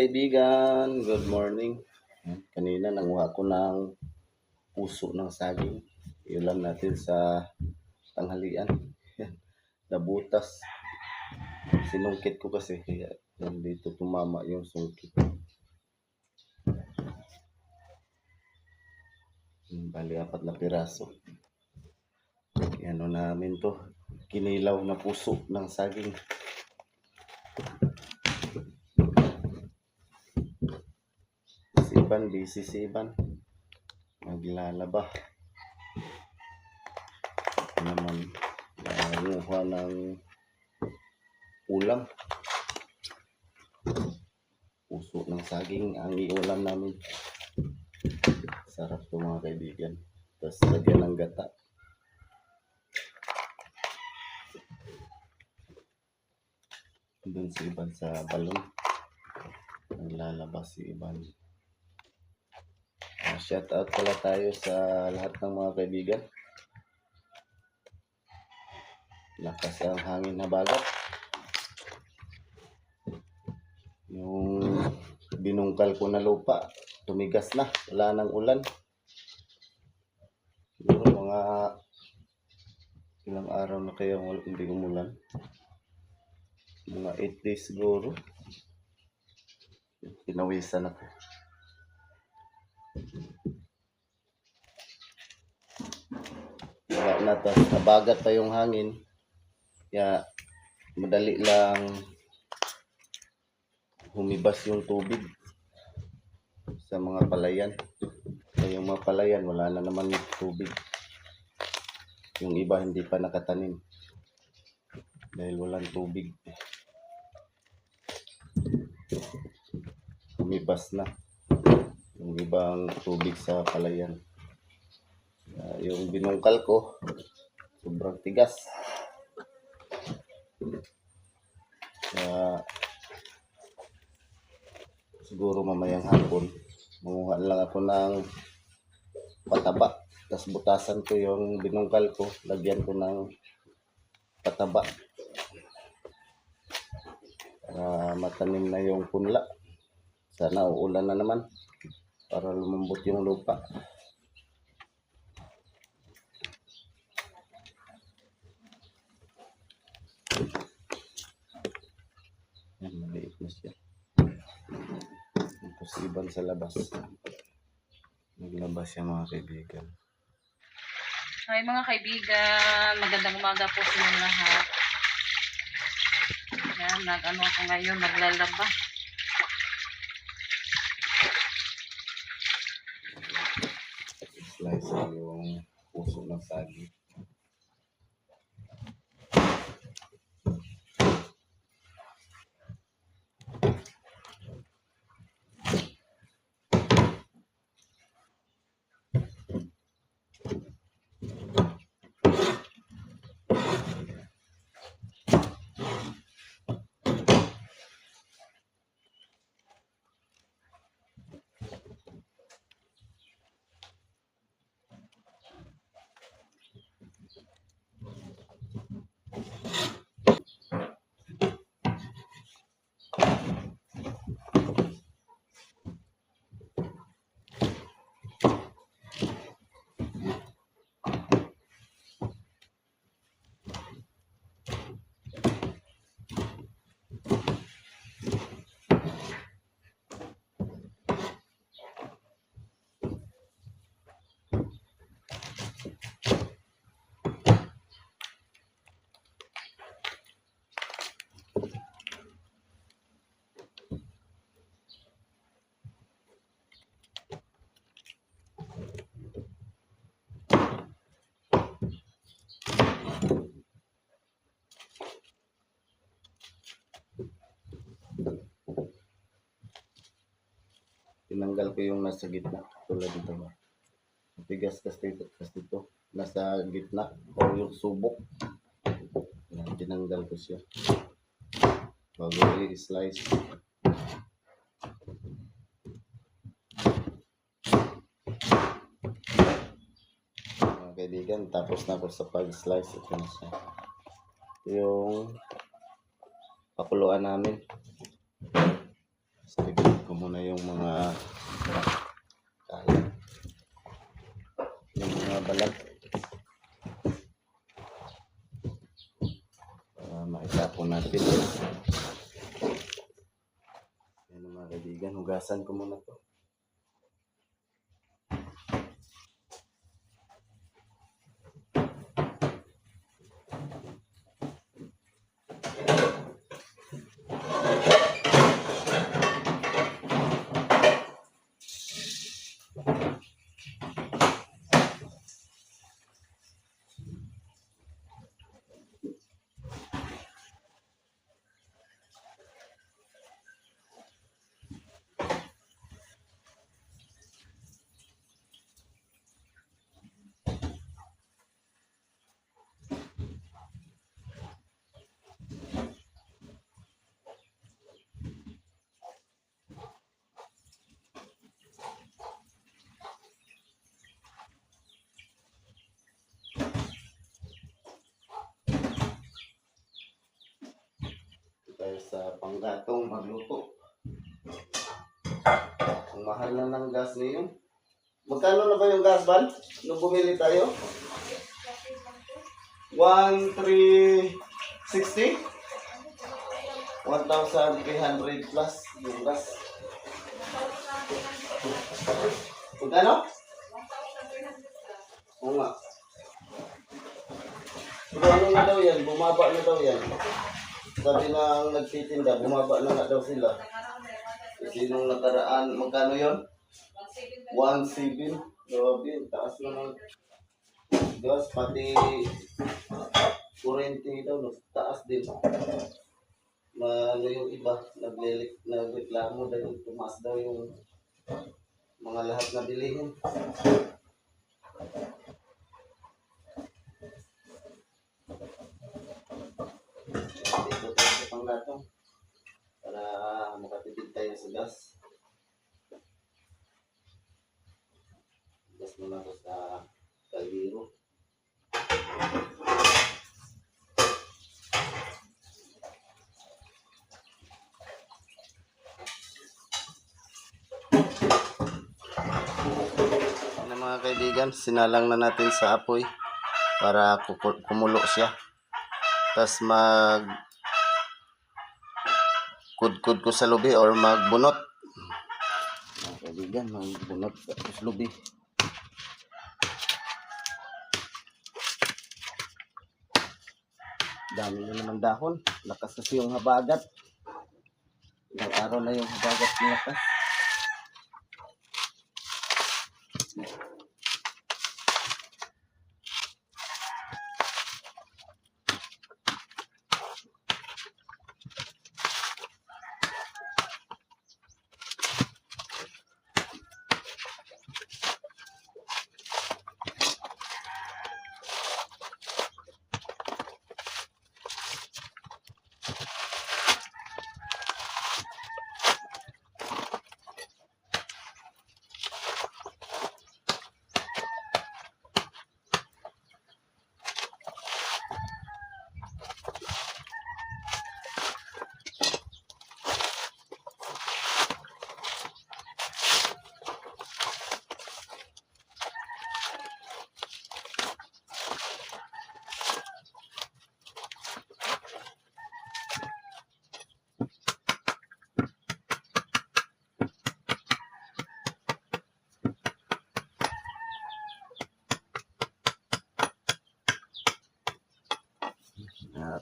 kaibigan, good morning. Kanina nanguha ko ng puso ng saging. Iulam natin sa tanghalian. Nabutas. Sinungkit ko kasi kaya nandito tumama yung sungkit. Bali 4 na piraso. Ano namin to, kinilaw na puso ng saging. Busy si Iban. Maglalaba. Naman nanguha ng ulam. Puso ng saging ang iulam namin. Sarap to mga kaibigan. Tapos lagyan ng gata. Doon si Iban sa balon. Naglalaba si Iban. Shout out pala tayo sa lahat ng mga kaibigan. Lakas ang hangin na bagat. Yung binungkal ko na lupa, tumigas na. Wala nang ulan. Siguro mga ilang araw na kaya hindi umulan. Mga 8 days siguro. Pinawisan ako. Wala na to. Nabagat pa yung hangin. Kaya madali lang humibas yung tubig sa mga palayan. Kaya yung mga palayan wala na naman tubig. Yung iba hindi pa nakatanim dahil walang tubig. Humibas na yung ibang tubig sa palayan. Yung binungkal ko sobrang tigas. Siguro mamayang hapon manguha lang ako ng pataba, tapos butasan ko yung binungkal ko, lagyan ko ng pataba para matanim na yung punla. Sana uulan na naman para lumambot yung lupa. Yan, maliit na siya. Tapos Iban sa labas. Naglabas siya mga kaibigan. Hi mga kaibigan, magandang umaga po sa inyong lahat. Yan, nag-ano ako ngayon, naglalaba. Slice yung puso ng saging. Tinanggal ko yung nasa gitna. Tulad dito ba? Tigas kasi dito. Nasa gitna. O yung subok. Yan, tinanggal ko siya. Bago i-slice. Mga kaibigan, tapos na ako sa pag-slice. Ito na siya. Ito yung pakuluan namin. muna yung mga kain, yung mga balag para maitapon natin. Yan mga kaibigan, hugasan ko muna to. Tayo sa panggatong magluto. Ang mahal na ng gas ngayon. Magkano na ba yung gas ban? Nung bumili tayo? 1,360? 1,300 plus yung gas. Magkano? Oo nga. Pero ano na daw yan? Bumaba na daw yan. Sabi ng nagtitinda, bumaba na nga daw sila. Kasi nung nakaraan, magkano yun? 1,700. Grabe, taas na ng gas. Pati kurente daw, no? Taas din. Ano yung iba, nagreklamo dahil tumaas daw yung mga lahat na bilihin. Dito tayo sa panggatong para makatipid tayo sa gas. Gas muna ko sa kalbiro. Ano mga kaibigan, sinalang na natin sa apoy para kumulo siya. Tapos kudkod ko sa lubi or magbunot. Mga kaibigan, magbunot sa lubi. Dami na naman dahon. Lakas kasi yung habagat. Ilang araw na yung habagat ng lakas.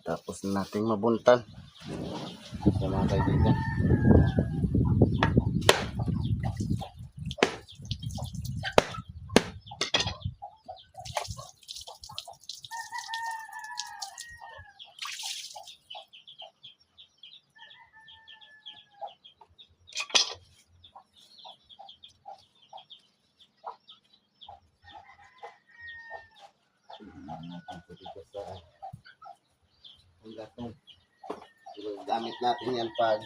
Tapos nating mabuntan sa mga kaibigan. Gamit natin yan pag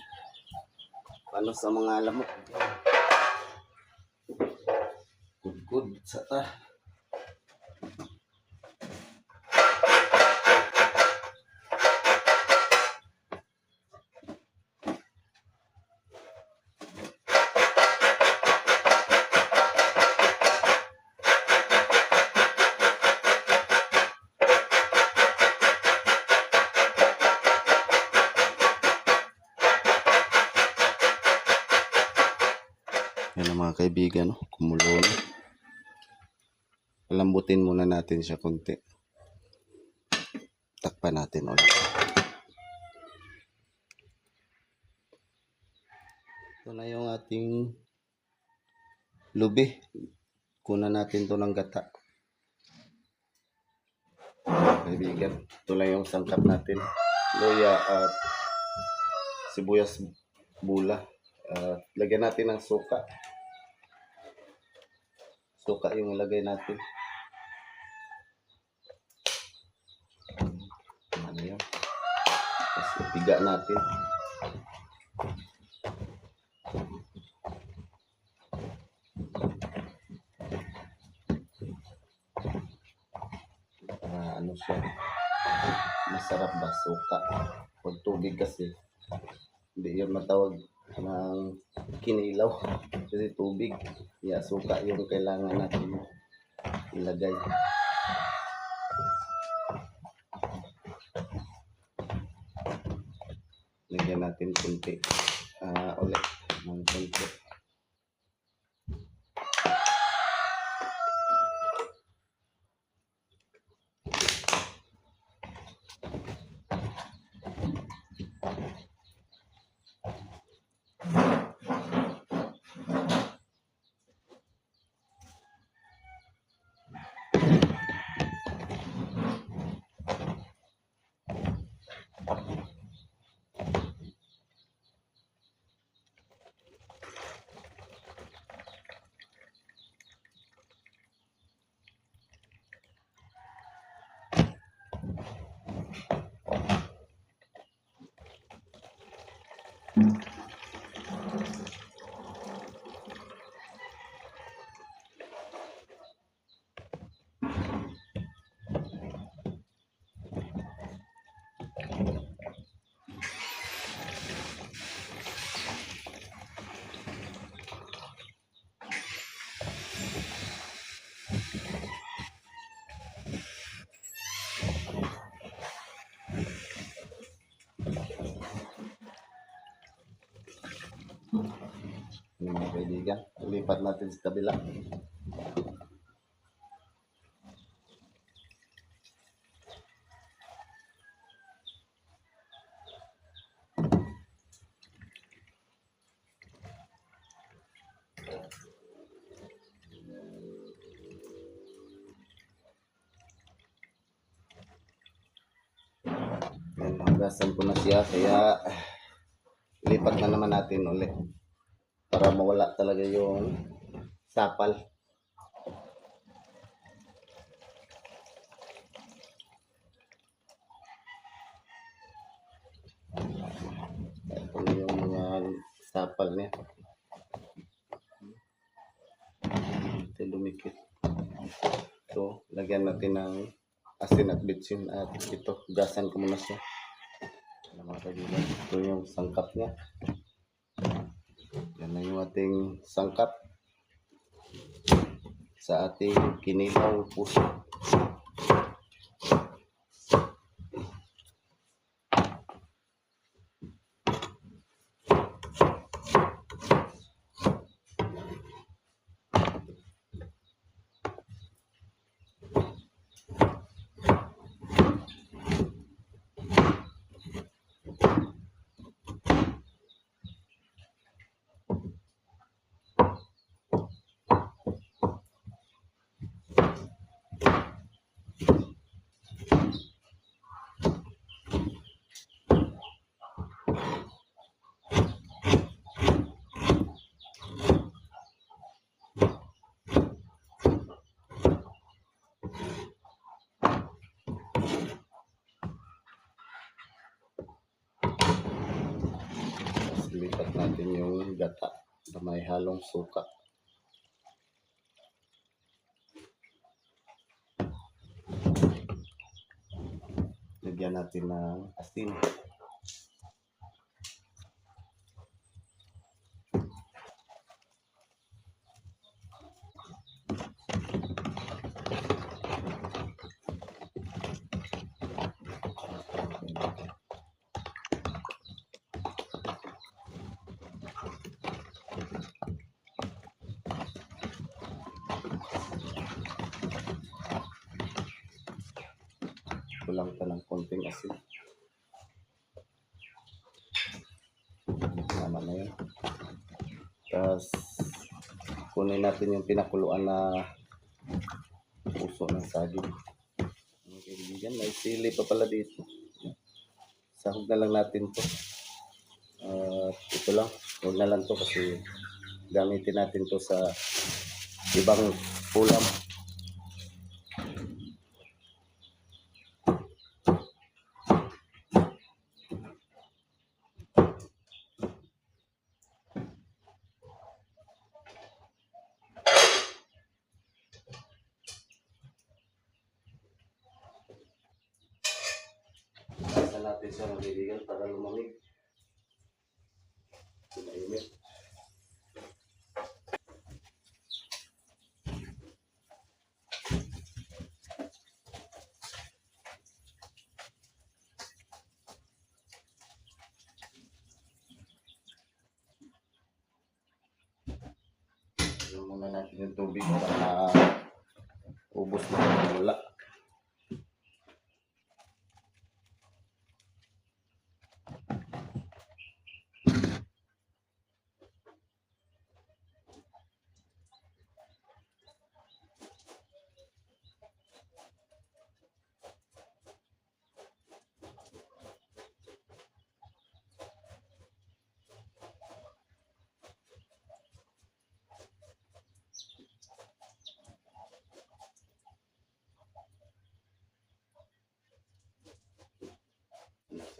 paano sa mga lamok. Good sa ta. kaibigan, no? Kumulo na. Lambutin muna natin siya konti. Takpan natin ulit. Ito na yung ating lubi. Kunan natin to ng gata. Kaibigan, ito lang yung sangkap natin. Luya at sibuyas bula. Lagyan natin ng suka. Suka yung ilagay natin. Ano yun? Tapos ipiga natin. Para ano siya, masarap ba suka. Pag tubig kasi, hindi yun matawag ng kinilaw. Kasi tubig, suka yung kailangan natin ilagay. Lagyan natin kunti. Ulit ng kunti. Yung mga kaibigan, lipat natin sa kabila. Yan, hugasan ko na siya, kaya lipat na naman natin ulit para mawala talaga yung sapal. Ito na yung mga sapal niya. Ito lumikit. So, lagyan natin ng asin at bitsin at ito, hugasan ko muna siya. Mga kaibigan, ito yung sangkap niya. Yan na yung ating sangkap sa ating kinilaw puso. Lipat natin yung gata na may halong suka. Lagyan natin ng asin. ko lang pa ng konting asin. Tama na yun. Tapos, kunin natin yung pinakuluan na puso ng saging. Mga kaibigan, may sili pa pala dito. Sahog na lang natin to. Ito lang. Huwag na lang to kasi gamitin natin to sa ibang ulam. Basta natin siya ng kaibigan para lumamig. Mainit. Inom muna natin yung tubig para ubos na wala.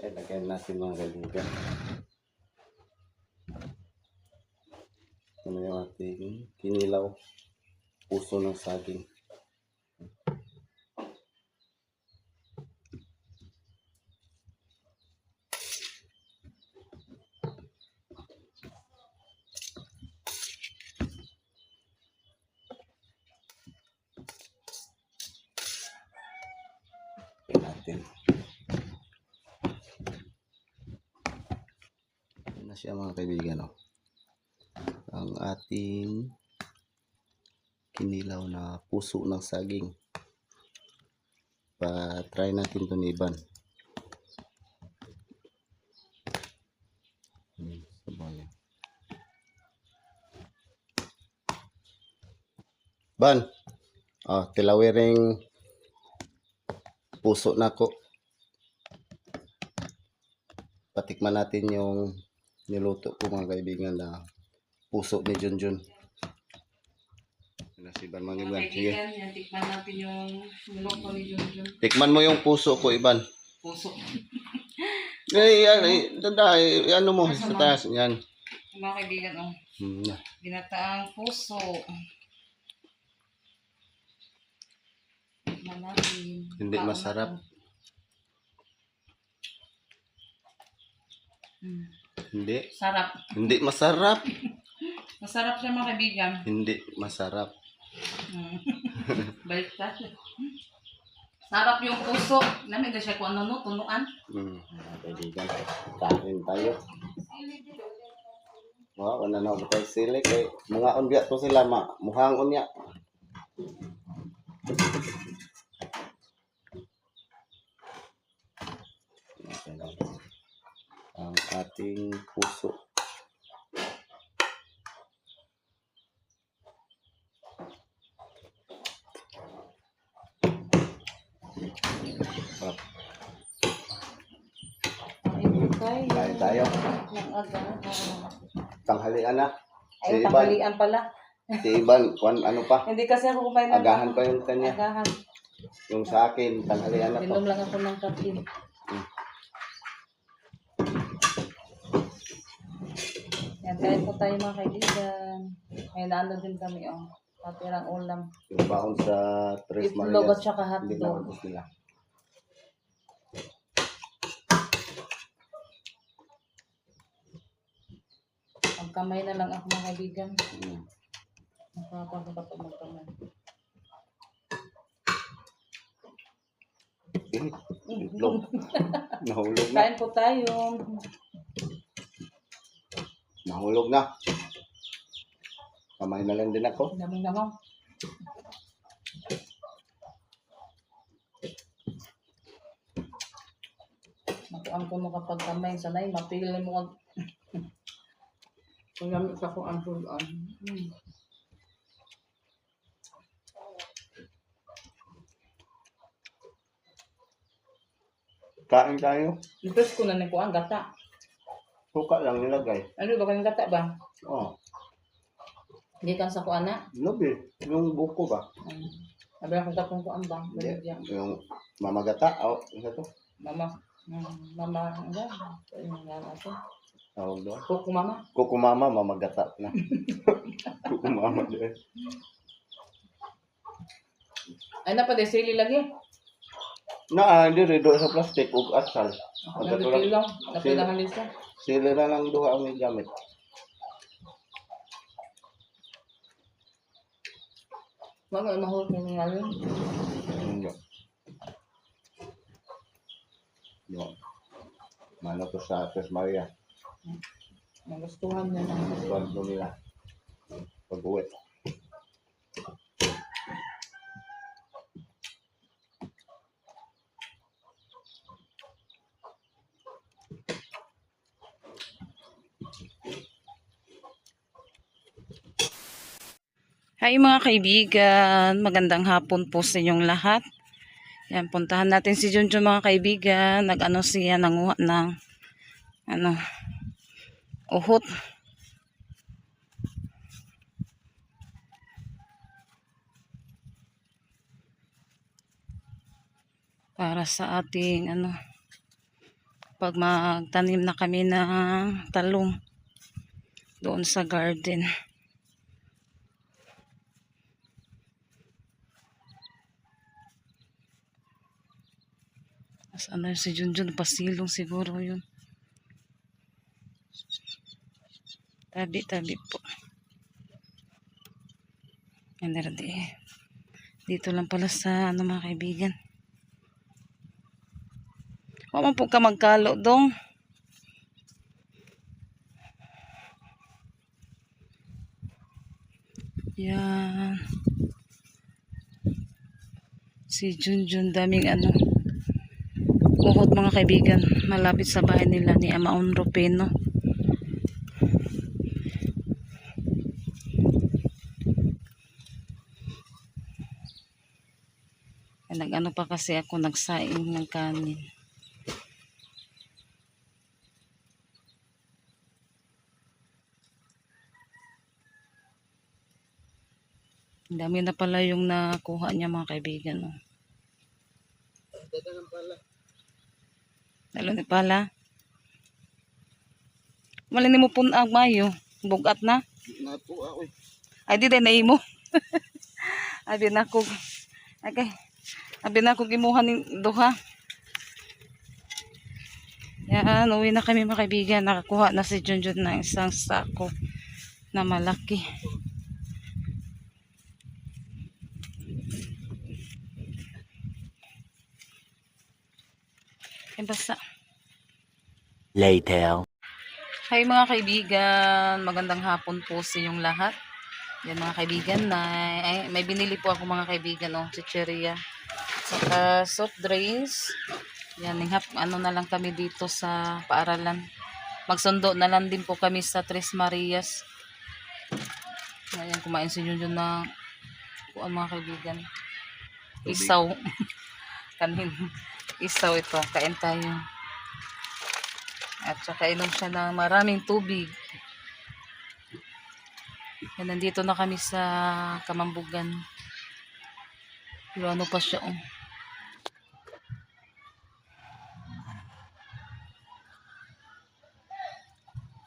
Lagyan natin mga kaibigan. Ano yung ating kinilaw puso ng saging. Natin. Ito na siya mga kaibigan. Oh. Ang ating kinilaw na puso ng saging. Pa-try natin ito ni Iban. Sabay. Ban, tilawiring puso na ko. Patikman natin yung niluto ko mga kaibigan na puso ni Junjun. Si Iban mga kaibigan. Sige. Yan, tikman natin yung niluto ni Junjun. Tikman mo yung puso ko, Iban. Puso. Ano mo sa taas yan. Mga kaibigan, ginataang puso. Tikman natin. Hindi masarap. Hindi. Sarap. Hindi masarap. Masarap siya mga kaibigan. Hindi masarap. Baliktad. Sarap yung puso. Namin na siya kung ano, tunuan. Kaibigan, kain tayo. Wow, ano na tayo sili kay mga unbiya to sila muhang unya. Ang ating puso. Kain tayo. Tanghalian na. Ay, tanghalian pala. Si Iban, ano pa? Hindi kasi ako kumain ng Agahan pa yung kanya. agahan. Yung sa akin, tanghalian na pa. Inom lang ako ng kape. Yan, kain po tayo mga kaibigan. May naano din kami, patirang ulam. Yung baon sa Tres Itlog Marias. at saka Hindi na hotdog. ubos nila. Magkamay na lang ako mga kaibigan. Nakakapagod ako magkamay. Itlog. Nahulog na. Kain po tayo. Nahulog na. Kamay na lang din ako. Daming naman. kuan ko no kapag kamay sanay mapili mo kag kung gamit sa kuan full-on. Kain tayo. Ipres ko na ni kuan gata. Suka lang nilagay. Ano ba kang gata ba? Oh, Hindi kan sa kuan na. labi. Yung buko ba? Sabi ako katong kuan ba? Hindi. Balagyan. Yung mamagata. Oh, isa to. Mama, mama, ano? Ayun nga natin. Tawag doon. Kuko mama. Kukumama, mamagata na. Kukumama din. Ay na pa de sili lagi. Hindi redo sa plastic ug asal. Ako na dito lang. Napilangan lisa. Sila na lang duha ang gamit. Mga mahal ko nga yun. Hindi. No. Mano to sa Tres Maria. Nagustuhan niya na. Sweldo nila. Pag-uwi. Hi mga kaibigan, magandang hapon po sa inyong lahat. Yan, puntahan natin si Junjun mga kaibigan. Nag-ano siya, nanguha ng uhot. Para sa ating pag magtanim na kami ng talong doon sa garden. Ano si Junjun, pasilong siguro yun. Tabi po. Yan na dito lang pala sa mga kaibigan. Huwag mo po ka magkalo dong. Yan. Si Junjun, daming uhot mga kaibigan, malapit sa bahay nila ni Amaon Ropeno. Nag-ano pa kasi ako, nagsaing ng kanin. Dami na pala yung nakuha niya mga kaibigan. Dagan pala. Lalo ni pala. Malini mo punag mayo. Bugat na. Nato ako. Ay di na imo. Abi na ko. Okay. Abi na ko gimuhan ni duha. Yan, uwi na kami mga kaibigan. Nakakuha na si Junjun ng isang sako na malaki. Basta. Later. Hi mga kaibigan, magandang hapon po sa inyong lahat. Yan mga kaibigan, may binili po ako mga kaibigan, chicheria. Saka soft drinks. Yan, na lang kami dito sa paaralan. Magsundo na lang din po kami sa Tres Marias. Ayan, kumain si Junjun na mga kaibigan. Isaw. Kanin. Isaw ito. Kain tayo. At saka inom siya ng maraming tubig. Yan, nandito na kami sa Kamambugan. Pero ano pa siya,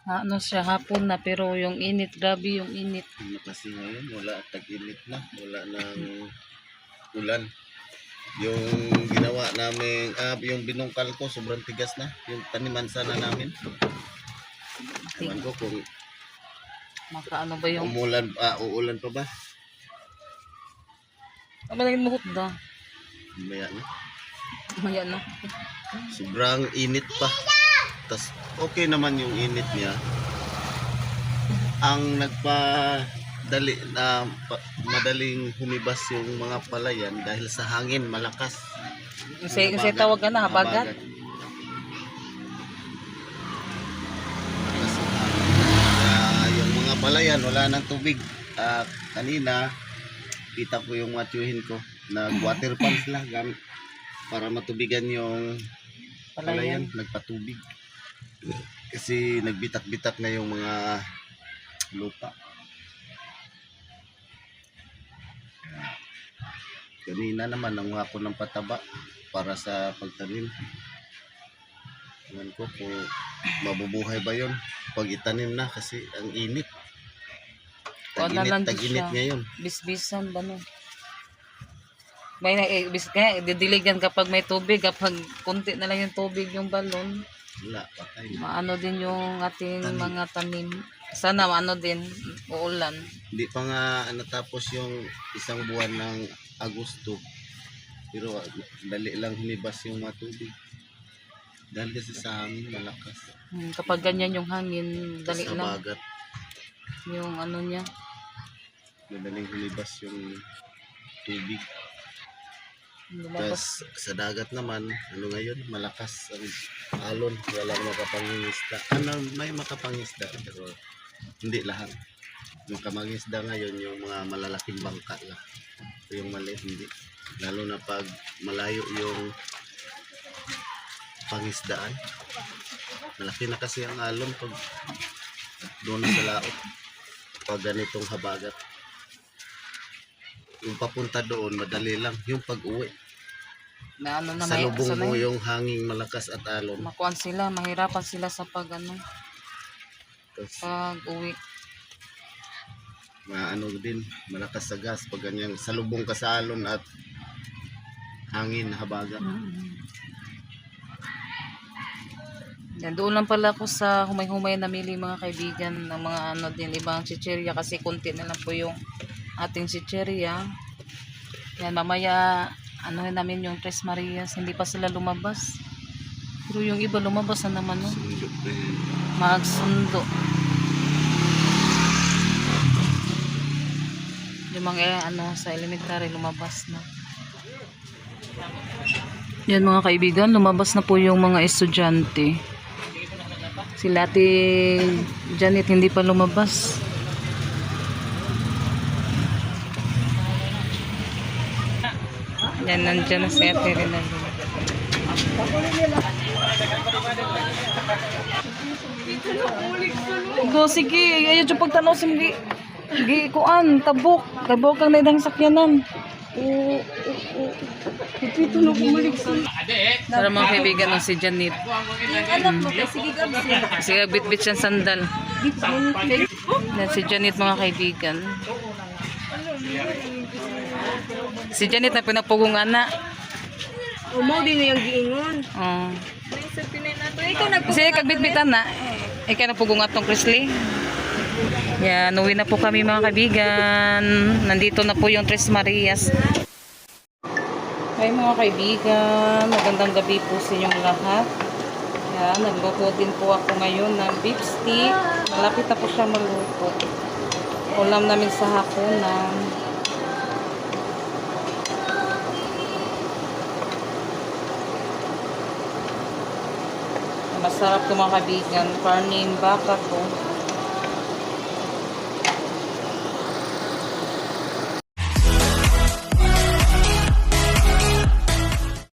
ano siya, hapon na pero yung init, grabe yung init. Ano kasi ngayon, wala tag-init na. Wala nang ulan. Yung ginawa namin, yung binungkal ko, sobrang tigas na. Yung taniman sana namin. Ewan ko kung Makaano ba yung uulan pa ba? malagin mo da. Maya na. Maya na. Sobrang init pa. Tas okay naman yung init niya. Ang nagpadali na madaling humibas yung mga palayan dahil sa hangin malakas. Kasi tawag ka na, habagat. palayan, wala nang tubig. Kanina, kita ko yung mga tiyuhin ko. Nag-water pump sila gamit para matubigan yung palayan. Nagpatubig. Kasi nagbitak-bitak na yung mga lupa. Kanina naman, nanguha ko ng pataba para sa pagtanim. Tingnan ko kung mabubuhay ba yun pag itanim na kasi ang init. Wala lang Tag-init siya. ngayon. Bisbisan ba no? May didiligan kapag may tubig, kapag kunti na lang yung tubig yung balon. Wala, patay. Maano din yung ating mga tanim. Sana maano din, uulan. Hindi pa nga natapos yung isang buwan ng Agosto. Pero dali lang hinibas yung mga tubig. Dahil kasi sa hangin malakas. Kapag ganyan yung hangin, dali Sa lang bagat, yung ano niya. madaling hinibas yung tubig. Lumabas. Tapos sa dagat naman, ano ngayon, malakas ang alon. Walang makapangingisda. May makapangisda, pero hindi lahat. Yung kamangisda ngayon, yung mga malalaking bangka lang. Yung maliit, hindi. Lalo na pag malayo yung pangisdaan. Malaki na kasi ang alon pag doon sa laot. Pag ganitong habagat. Yung papunta doon, madali lang. Yung pag-uwi. Na ano na Sa may lubong mo sanay. yung hanging malakas at alon. Makuan sila, mahirapan sila sa pag ano, Tapos, pag uwi. ano din, malakas sa gas pag ganyan. Sa lubong ka sa alon at hangin, habagat. Yan, doon lang pala ako sa humay-humay namili mga kaibigan ng mga ano din, ibang chichirya kasi konti na lang po yung ating chichirya. Yan, mamaya ano namin yung Tres Marias, hindi pa sila lumabas. Pero yung iba lumabas na naman no. Sundo pa yun. Magsundo. Yung mga ano sa elementary lumabas na. Yan mga kaibigan, lumabas na po yung mga estudyante. Sila Ate Janet hindi pa lumabas. Yan, nandiyan na si Ate Rinaldo. Go, sige. Ayaw dyan pagtanaw sa mga kuan, tabok. Tabok ang naidang sakyanan. Para mga kaibigan ng si Janet. Sige, bit-bit siyang sandal. Yan si Janet mga kaibigan. Si Janet na pinapugong ana. Umaw din na yung giingon. Oh. Ikaw Kasi kagbit-bitan na. Ikaw na pugong atong Chrisley. Yan, uwi na po kami mga kaibigan. Nandito na po yung Tres Marias. Hi mga kaibigan, magandang gabi po sa inyong lahat. Yan, nagluto din po ako ngayon ng beef steak. Malapit na po siya maluto. Ulam namin sa hapunan. Masarap ito mga kaibigan. Karning baka to.